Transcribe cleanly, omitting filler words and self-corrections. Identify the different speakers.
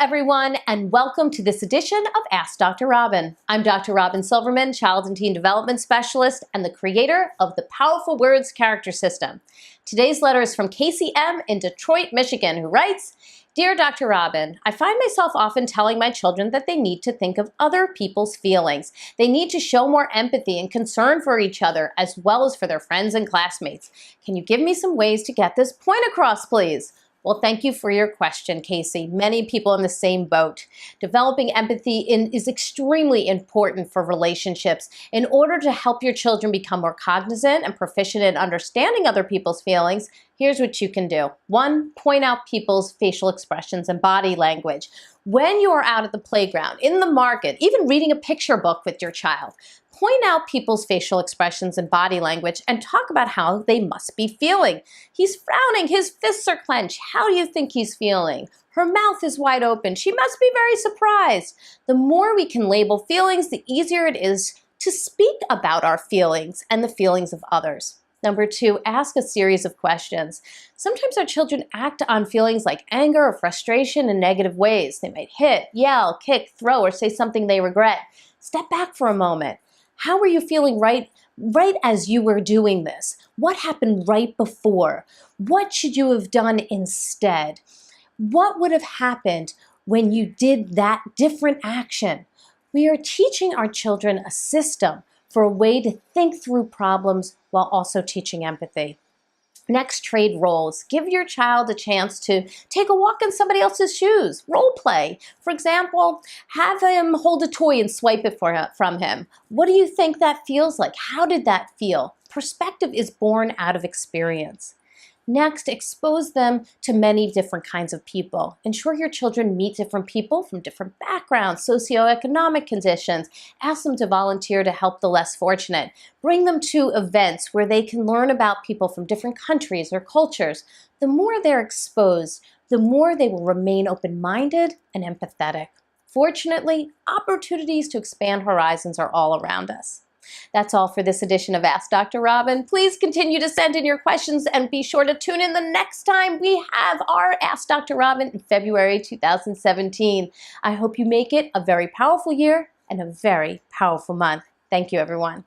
Speaker 1: everyone, and welcome to this edition of Ask Dr. Robyn. I'm Dr. Robyn Silverman, Child and Teen Development Specialist and the creator of the Powerful Words Character System. Today's letter is from Casey M. in Detroit, Michigan, who writes, "Dear Dr. Robyn, I find myself often telling my children that they need to think of other people's feelings. They need to show more empathy and concern for each other, as well as for their friends and classmates. Can you give me some ways to get this point across, please?" Well, thank you for your question, Casey. Many people in the same boat. Developing empathy is extremely important for relationships. In order to help your children become more cognizant and proficient in understanding other people's feelings, here's what you can do. 1, point out people's facial expressions and body language. When you are out at the playground, in the market, even reading a picture book with your child, point out people's facial expressions and body language and talk about how they must be feeling. He's frowning, his fists are clenched. How do you think he's feeling? Her mouth is wide open. She must be very surprised. The more we can label feelings, the easier it is to speak about our feelings and the feelings of others. Number 2, ask a series of questions. Sometimes our children act on feelings like anger or frustration in negative ways. They might hit, yell, kick, throw, or say something they regret. Step back for a moment. How were you feeling right as you were doing this? What happened right before? What should you have done instead? What would have happened when you did that different action? We are teaching our children a system for a way to think through problems while also teaching empathy. Next, trade roles. Give your child a chance to take a walk in somebody else's shoes. Role play. For example, have him hold a toy and swipe it from him. What do you think that feels like? How did that feel? Perspective is born out of experience. Next, expose them to many different kinds of people. Ensure your children meet different people from different backgrounds, socioeconomic conditions. Ask them to volunteer to help the less fortunate. Bring them to events where they can learn about people from different countries or cultures. The more they're exposed, the more they will remain open-minded and empathetic. Fortunately, opportunities to expand horizons are all around us. That's all for this edition of Ask Dr. Robyn. Please continue to send in your questions and be sure to tune in the next time we have our Ask Dr. Robyn in February 2017. I hope you make it a very powerful year and a very powerful month. Thank you, everyone.